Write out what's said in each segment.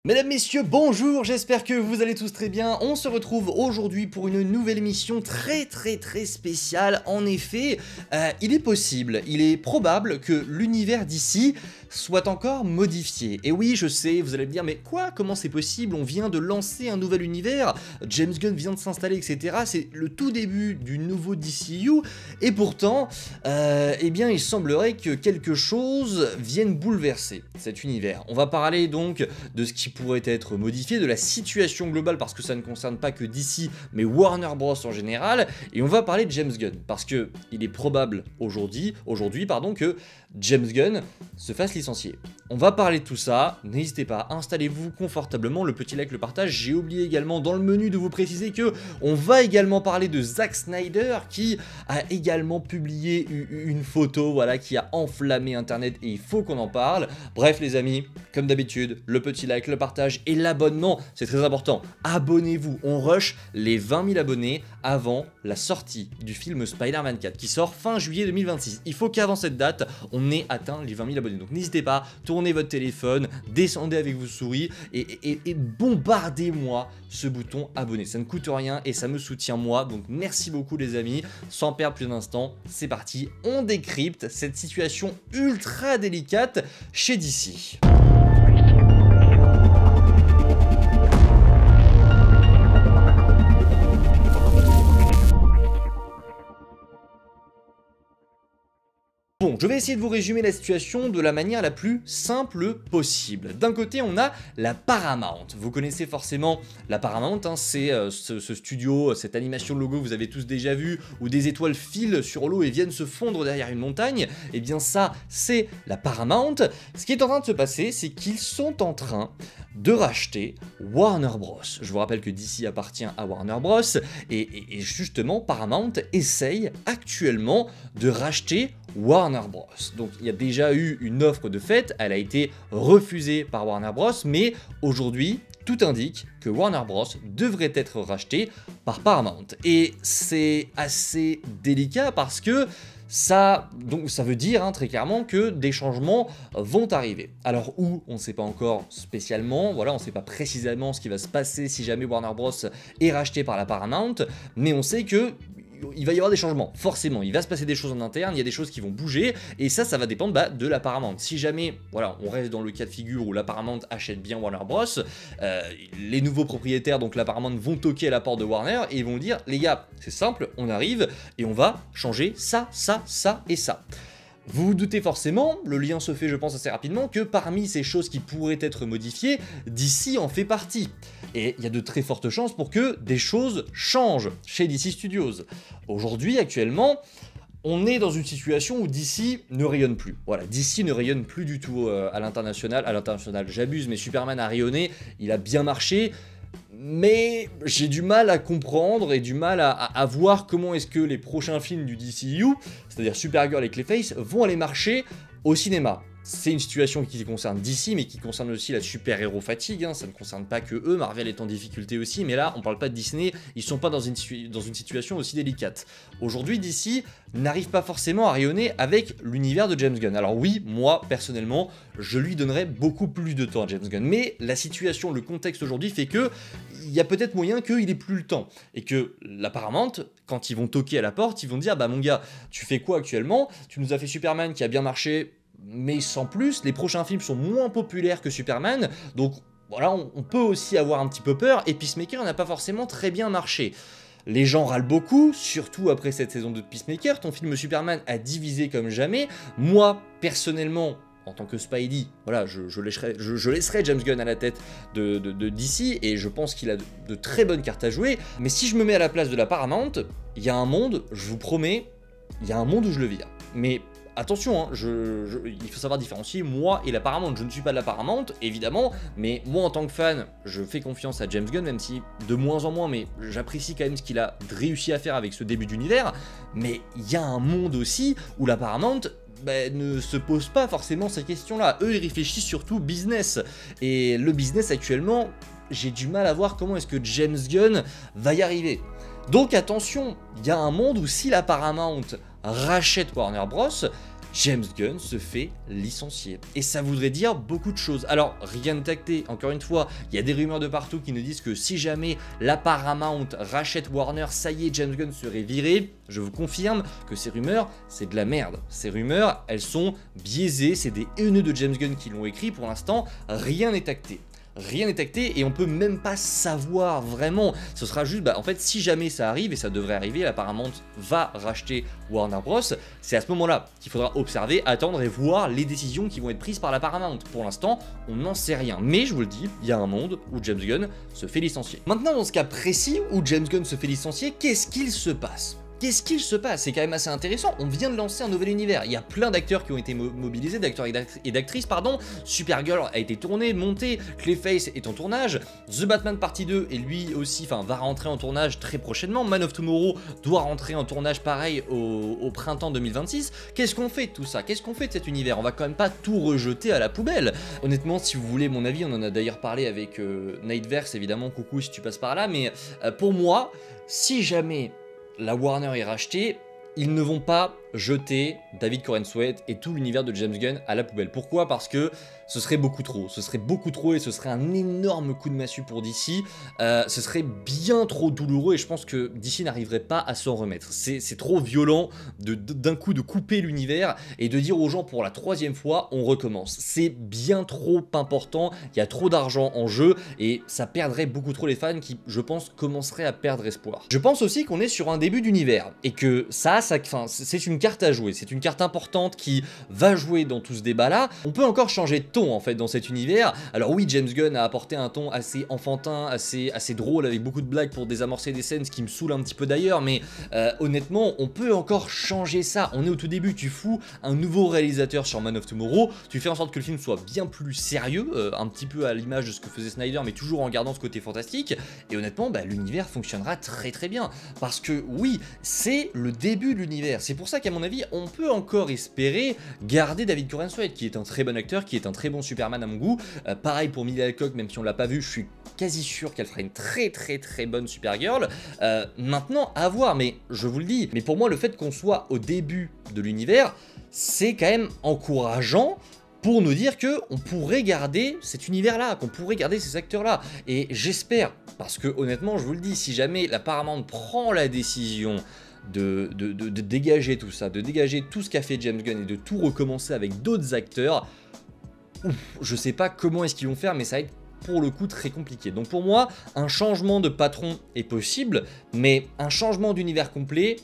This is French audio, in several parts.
Mesdames, messieurs, bonjour, j'espère que vous allez tous très bien. On se retrouve aujourd'hui pour une nouvelle émission très spéciale. En effet, il est possible, il est probable que l'univers d'ici soit encore modifié. Et oui, je sais, vous allez me dire, mais quoi? Comment c'est possible? On vient de lancer un nouvel univers, James Gunn vient de s'installer, etc. C'est le tout début du nouveau DCU, et pourtant, eh bien, il semblerait que quelque chose vienne bouleverser cet univers. On va parler donc de ce qui pourrait être modifié, de la situation globale, parce que ça ne concerne pas que DC, mais Warner Bros en général, et on va parler de James Gunn, parce que il est probable aujourd'hui, que James Gunn se fasse licencier. On va parler de tout ça, n'hésitez pas, installez-vous confortablement, le petit like, le partage. J'ai oublié également dans le menu de vous préciser que on va également parler de Zack Snyder, qui a également publié une photo, voilà, qui a enflammé internet, et il faut qu'on en parle. Bref les amis, comme d'habitude, le petit like, le partage et l'abonnement, c'est très important. Abonnez-vous, on rush les 20 000 abonnés avant la sortie du film Spider-Man 4 qui sort fin juillet 2026. Il faut qu'avant cette date, on ait atteint les 20 000 abonnés. Donc n'hésitez pas, tournez votre téléphone, descendez avec vos souris et bombardez-moi ce bouton abonné. Ça ne coûte rien et ça me soutient moi. Donc merci beaucoup les amis. Sans perdre plus d'instant, c'est parti. On décrypte cette situation ultra délicate chez DC. Bon, je vais essayer de vous résumer la situation de la manière la plus simple possible. D'un côté, on a la Paramount. Vous connaissez forcément la Paramount, hein, c'est ce studio, cette animation logo que vous avez tous déjà vu, où des étoiles filent sur l'eau et viennent se fondre derrière une montagne. Et bien ça, c'est la Paramount. Ce qui est en train de se passer, c'est qu'ils sont en train de racheter Warner Bros. Je vous rappelle que DC appartient à Warner Bros. Et justement, Paramount essaye actuellement de racheter Warner Bros. Donc il y a déjà eu une offre de fait, elle a été refusée par Warner Bros. Mais aujourd'hui, tout indique que Warner Bros. Devrait être racheté par Paramount. Et c'est assez délicat parce que ça veut dire très clairement que des changements vont arriver. Alors où, on ne sait pas encore spécialement, voilà, on ne sait pas précisément ce qui va se passer si jamais Warner Bros. Est racheté par la Paramount, mais on sait que il va y avoir des changements, forcément, il va se passer des choses en interne, il y a des choses qui vont bouger, et ça va dépendre de la Paramount. Si jamais, voilà, on reste dans le cas de figure où la Paramount achète bien Warner Bros, les nouveaux propriétaires, donc la Paramount, vont toquer à la porte de Warner, et ils vont dire, les gars, c'est simple, on arrive, et on va changer ça et ça. Vous vous doutez forcément, le lien se fait je pense assez rapidement, que parmi ces choses qui pourraient être modifiées, DC en fait partie. Et il y a de très fortes chances pour que des choses changent chez DC Studios. Aujourd'hui, actuellement, on est dans une situation où DC ne rayonne plus. Voilà, DC ne rayonne plus du tout à l'international. À l'international, j'abuse, mais Superman a rayonné, il a bien marché. Mais j'ai du mal à comprendre et du mal à voir comment est-ce que les prochains films du DCU, c'est-à-dire Supergirl et Clayface, vont aller marcher au cinéma. C'est une situation qui concerne DC, mais qui concerne aussi la super-héros fatigue, ça ne concerne pas que eux, Marvel est en difficulté aussi, mais là, on parle pas de Disney, ils sont pas dans une situation aussi délicate. Aujourd'hui, DC n'arrive pas forcément à rayonner avec l'univers de James Gunn. Alors oui, moi, personnellement, je lui donnerais beaucoup plus de temps à James Gunn, mais la situation, le contexte aujourd'hui fait que il y a peut-être moyen qu'il ait plus le temps, et que la Paramount, quand ils vont toquer à la porte, ils vont dire, bah mon gars, tu fais quoi actuellement? Tu nous as fait Superman qui a bien marché, mais sans plus, les prochains films sont moins populaires que Superman, donc voilà, on peut aussi avoir un petit peu peur, et Peacemaker n'a pas forcément très bien marché. Les gens râlent beaucoup, surtout après cette saison de Peacemaker, ton film Superman a divisé comme jamais. Moi, personnellement, en tant que Spidey, voilà, je laisserai James Gunn à la tête de DC, et je pense qu'il a de très bonnes cartes à jouer, mais si je me mets à la place de la Paramount, il y a un monde, je vous promets, il y a un monde où je le vire. Mais attention, il faut savoir différencier moi et la Paramount. Je ne suis pas de la Paramount, évidemment, mais moi en tant que fan, je fais confiance à James Gunn, même si de moins en moins, mais j'apprécie quand même ce qu'il a réussi à faire avec ce début d'univers. Mais il y a un monde aussi où la Paramount ne se pose pas forcément ces questions-là. Eux, ils réfléchissent surtout business. Et le business actuellement, j'ai du mal à voir comment est-ce que James Gunn va y arriver. Donc attention, il y a un monde où si la Paramount rachète Warner Bros, James Gunn se fait licencier. Et ça voudrait dire beaucoup de choses. Alors, rien n'est acté, encore une fois, il y a des rumeurs de partout qui nous disent que si jamais la Paramount rachète Warner, ça y est, James Gunn serait viré. Je vous confirme que ces rumeurs, c'est de la merde. Ces rumeurs, elles sont biaisées, c'est des haineux de James Gunn qui l'ont écrit. Pour l'instant, rien n'est acté. Rien n'est acté et on peut même pas savoir vraiment. Ce sera juste, en fait, si jamais ça arrive, et ça devrait arriver, la Paramount va racheter Warner Bros. C'est à ce moment-là qu'il faudra observer, attendre et voir les décisions qui vont être prises par la Paramount. Pour l'instant, on n'en sait rien. Mais je vous le dis, il y a un monde où James Gunn se fait licencier. Maintenant, dans ce cas précis où James Gunn se fait licencier, qu'est-ce qu'il se passe ? Qu'est-ce qu'il se passe? C'est quand même assez intéressant, on vient de lancer un nouvel univers, il y a plein d'acteurs qui ont été mobilisés, d'acteurs et d'actrices, pardon. Supergirl a été tourné, monté, Clayface est en tournage, The Batman partie 2 et lui aussi, va rentrer en tournage très prochainement, Man of Tomorrow doit rentrer en tournage pareil au printemps 2026. Qu'est-ce qu'on fait de tout ça? Qu'est-ce qu'on fait de cet univers? On va quand même pas tout rejeter à la poubelle. Honnêtement, si vous voulez mon avis, on en a d'ailleurs parlé avec Nightverse, évidemment, coucou si tu passes par là, mais pour moi, si jamais la Warner est rachetée, ils ne vont pas jeter David Corenswet et tout l'univers de James Gunn à la poubelle. Pourquoi? Parce que ce serait beaucoup trop. Ce serait beaucoup trop et ce serait un énorme coup de massue pour DC. Ce serait bien trop douloureux et je pense que DC n'arriverait pas à s'en remettre. C'est trop violent d'un coup de couper l'univers et de dire aux gens pour la 3e fois, on recommence. C'est bien trop important, il y a trop d'argent en jeu et ça perdrait beaucoup trop les fans qui, je pense, commenceraient à perdre espoir. Je pense aussi qu'on est sur un début d'univers et que c'est une carte à jouer, c'est une carte importante qui va jouer dans tout ce débat-là. On peut encore changer de ton en fait dans cet univers. Alors oui, James Gunn a apporté un ton assez enfantin, assez drôle avec beaucoup de blagues pour désamorcer des scènes, ce qui me saoule un petit peu d'ailleurs, mais honnêtement, on peut encore changer ça. On est au tout début, tu fous un nouveau réalisateur sur Man of Tomorrow, tu fais en sorte que le film soit bien plus sérieux, un petit peu à l'image de ce que faisait Snyder, mais toujours en gardant ce côté fantastique, et honnêtement, l'univers fonctionnera très très bien. Parce que oui, c'est le début de l'univers. C'est pour ça qu'à mon avis, on peut encore espérer garder David Corenswet, qui est un très bon acteur, qui est un très bon Superman à mon goût. Pareil pour Millie Alcock, même si on l'a pas vu, je suis quasi sûr qu'elle ferait une très bonne Supergirl. Maintenant, à voir, mais je vous le dis, mais pour moi, le fait qu'on soit au début de l'univers, c'est quand même encourageant pour nous dire que on pourrait garder cet univers-là, qu'on pourrait garder ces acteurs-là. Et j'espère, parce que honnêtement, je vous le dis, si jamais la Paramount prend la décision de dégager tout ça, de dégager tout ce qu'a fait James Gunn et de tout recommencer avec d'autres acteurs, je sais pas comment est-ce qu'ils vont faire, mais ça va être pour le coup très compliqué. Donc pour moi, un changement de patron est possible, mais un changement d'univers complet,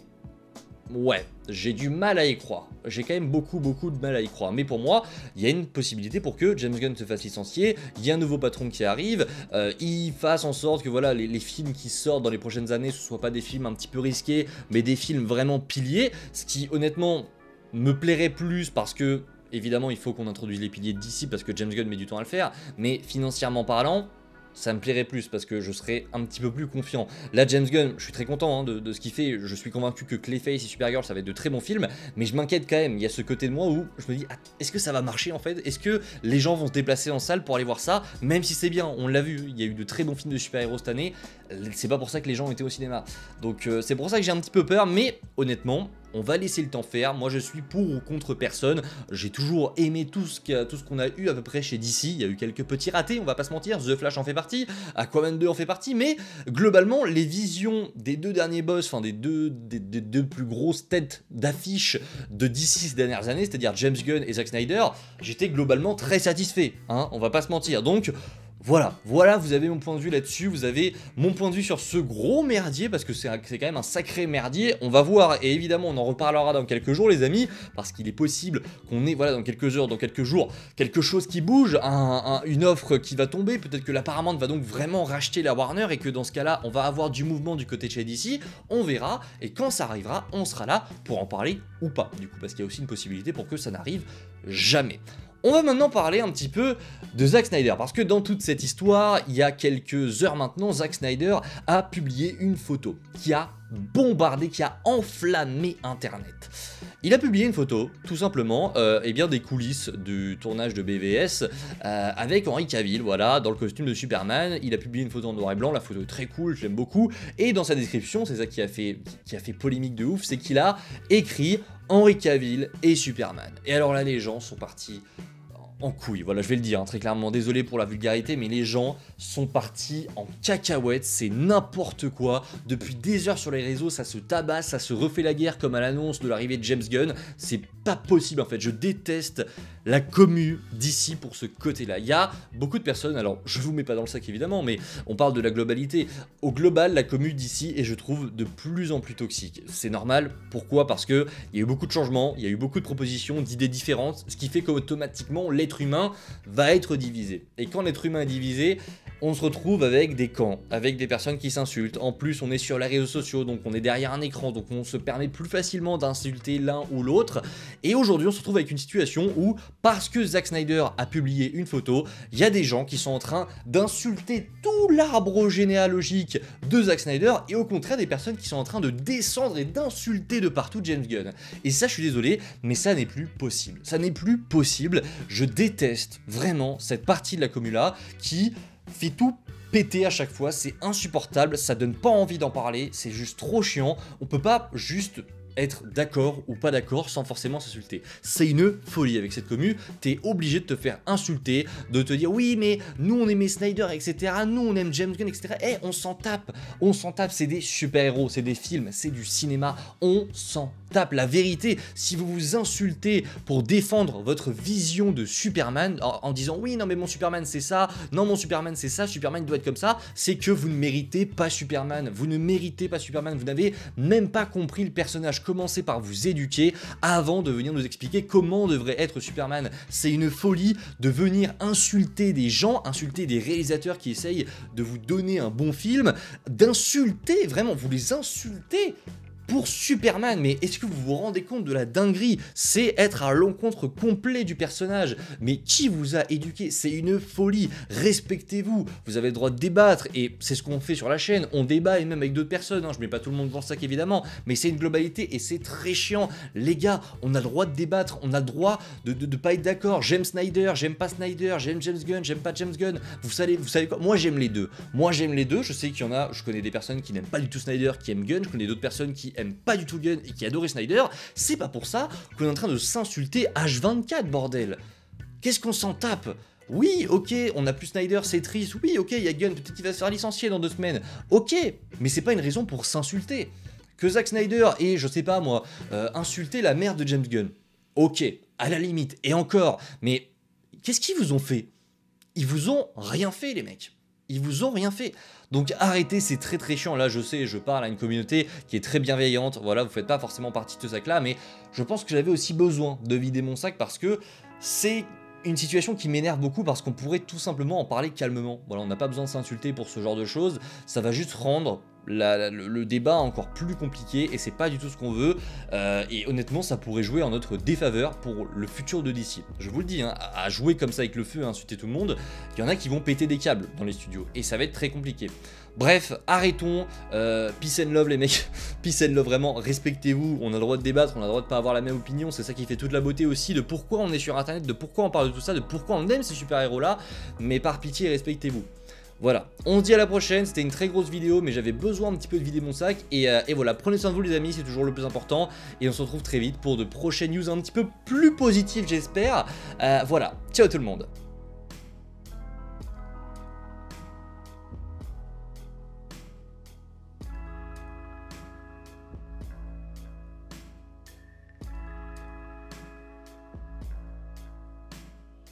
ouais, j'ai du mal à y croire. J'ai quand même beaucoup de mal à y croire. Mais pour moi, il y a une possibilité pour que James Gunn se fasse licencier, il y a un nouveau patron qui arrive, il fasse en sorte que voilà, les films qui sortent dans les prochaines années, ce ne soient pas des films un petit peu risqués, mais des films vraiment piliers, ce qui honnêtement me plairait plus parce que évidemment il faut qu'on introduise les piliers d'ici parce que James Gunn met du temps à le faire, mais financièrement parlant, ça me plairait plus parce que je serais un petit peu plus confiant. Là, James Gunn, je suis très content de ce qu'il fait, je suis convaincu que Clayface et Supergirl, ça va être de très bons films, mais je m'inquiète quand même, il y a ce côté de moi où je me dis, ah, est-ce que ça va marcher en fait? Est-ce que les gens vont se déplacer en salle pour aller voir ça? Même si c'est bien, on l'a vu, il y a eu de très bons films de super-héros cette année, c'est pas pour ça que les gens ont été au cinéma. Donc c'est pour ça que j'ai un petit peu peur, mais honnêtement, on va laisser le temps faire. Moi je suis pour ou contre personne. J'ai toujours aimé tout ce qu'on a eu à peu près chez DC. Il y a eu quelques petits ratés, on va pas se mentir. The Flash en fait partie, Aquaman 2 en fait partie, mais globalement les visions des deux derniers boss, enfin des deux plus grosses têtes d'affiche de DC ces dernières années, c'est-à-dire James Gunn et Zack Snyder, j'étais globalement très satisfait, hein, on va pas se mentir. Donc voilà, vous avez mon point de vue là-dessus, vous avez mon point de vue sur ce gros merdier, parce que c'est quand même un sacré merdier, on va voir, et évidemment on en reparlera dans quelques jours les amis, parce qu'il est possible qu'on ait, voilà, dans quelques heures, dans quelques jours, quelque chose qui bouge, une offre qui va tomber, peut-être que la Paramount va donc vraiment racheter la Warner, et que dans ce cas-là, on va avoir du mouvement du côté de chez DC, on verra, et quand ça arrivera, on sera là pour en parler ou pas, du coup, parce qu'il y a aussi une possibilité pour que ça n'arrive jamais. On va maintenant parler un petit peu de Zack Snyder, parce que dans toute cette histoire, il y a quelques heures maintenant, Zack Snyder a publié une photo qui a bombardé, qui a enflammé internet. Il a publié une photo, tout simplement, eh bien des coulisses du tournage de BVS avec Henry Cavill, voilà, dans le costume de Superman. Il a publié une photo en noir et blanc, la photo est très cool, je l'aime beaucoup, et dans sa description, c'est ça qui a fait polémique de ouf, c'est qu'il a écrit Henry Cavill et Superman. Et alors là, les gens sont partis en couille, voilà, je vais le dire, hein, très clairement, désolé pour la vulgarité, mais les gens sont partis en cacahuètes, c'est n'importe quoi. Depuis des heures sur les réseaux, ça se tabasse, ça se refait la guerre comme à l'annonce de l'arrivée de James Gunn. C'est pas possible en fait, je déteste la commu d'ici pour ce côté-là. Il y a beaucoup de personnes, alors je vous mets pas dans le sac évidemment, mais on parle de la globalité. Au global, la commu d'ici est, je trouve, de plus en plus toxique. C'est normal, pourquoi? Parce que il y a eu beaucoup de changements, il y a eu beaucoup de propositions, d'idées différentes, ce qui fait qu'automatiquement, l'être humain va être divisé. Et quand l'être humain est divisé, on se retrouve avec des camps, avec des personnes qui s'insultent. En plus, on est sur les réseaux sociaux, donc on est derrière un écran, donc on se permet plus facilement d'insulter l'un ou l'autre. Et aujourd'hui, on se retrouve avec une situation où, parce que Zack Snyder a publié une photo, il y a des gens qui sont en train d'insulter tout l'arbre généalogique de Zack Snyder, et au contraire, des personnes qui sont en train de descendre et d'insulter de partout James Gunn. Et ça, je suis désolé, mais ça n'est plus possible. Ça n'est plus possible. Je déteste vraiment cette partie de la commu-là qui fait tout péter à chaque fois, c'est insupportable, ça donne pas envie d'en parler, c'est juste trop chiant, on peut pas juste être d'accord ou pas d'accord sans forcément s'insulter. C'est une folie avec cette commu, t'es obligé de te faire insulter, de te dire oui mais nous on aimait Snyder etc, nous on aime James Gunn etc, eh on s'en tape, c'est des super-héros, c'est des films, c'est du cinéma, on s'en tape. La vérité, si vous vous insultez pour défendre votre vision de Superman en disant oui non mais mon Superman c'est ça, non mon Superman c'est ça, Superman doit être comme ça, c'est que vous ne méritez pas Superman, vous ne méritez pas Superman, vous n'avez même pas compris le personnage. Commencez par vous éduquer avant de venir nous expliquer comment devrait être Superman. C'est une folie de venir insulter des gens, insulter des réalisateurs qui essayent de vous donner un bon film, d'insulter, vraiment, vous les insultez pour Superman. Mais est-ce que vous vous rendez compte de la dinguerie? C'est être à l'encontre complet du personnage. Mais qui vous a éduqué? C'est une folie. Respectez-vous. Vous avez le droit de débattre et c'est ce qu'on fait sur la chaîne. On débat et même avec d'autres personnes. Hein. Je mets pas tout le monde dans le sac évidemment, mais c'est une globalité et c'est très chiant. Les gars, on a le droit de débattre. On a le droit de pas être d'accord. J'aime Snyder, j'aime pas Snyder, j'aime James Gunn, j'aime pas James Gunn. Vous savez quoi? Moi j'aime les deux. Je sais qu'il y en a, je connais des personnes qui n'aiment pas du tout Snyder, qui aiment Gunn. Je connais d'autres personnes qui aime pas du tout Gunn et qui adorait Snyder. C'est pas pour ça qu'on est en train de s'insulter H24 bordel. Qu'est-ce qu'on s'en tape? Oui, ok, on a plus Snyder, c'est triste. Oui, ok, il y a Gunn, peut-être qu'il va se faire licencier dans 2 semaines. Ok, mais c'est pas une raison pour s'insulter. Que Zack Snyder ait, je sais pas moi, insulté la mère de James Gunn. Ok, à la limite, et encore, mais qu'est-ce qu'ils vous ont fait? Ils vous ont rien fait les mecs. Ils vous ont rien fait. Donc arrêtez, c'est très très chiant. Là je sais, je parle à une communauté qui est très bienveillante. Voilà, vous faites pas forcément partie de ce sac là, mais je pense que j'avais aussi besoin de vider mon sac parce que c'est une situation qui m'énerve beaucoup parce qu'on pourrait tout simplement en parler calmement. Voilà, on n'a pas besoin de s'insulter pour ce genre de choses. Ça va juste rendre le débat encore plus compliqué et c'est pas du tout ce qu'on veut. Et honnêtement, ça pourrait jouer en notre défaveur pour le futur de DC. Je vous le dis, hein, à jouer comme ça avec le feu, à insulter tout le monde, il y en a qui vont péter des câbles dans les studios et ça va être très compliqué. Bref, arrêtons, peace and love les mecs, peace and love vraiment, respectez-vous, on a le droit de débattre, on a le droit de pas avoir la même opinion, c'est ça qui fait toute la beauté aussi de pourquoi on est sur internet, de pourquoi on parle de tout ça, de pourquoi on aime ces super-héros là, mais par pitié respectez-vous. Voilà, on se dit à la prochaine, c'était une très grosse vidéo mais j'avais besoin un petit peu de vider mon sac et voilà, prenez soin de vous les amis, c'est toujours le plus important et on se retrouve très vite pour de prochaines news un petit peu plus positives j'espère. Voilà, ciao tout le monde.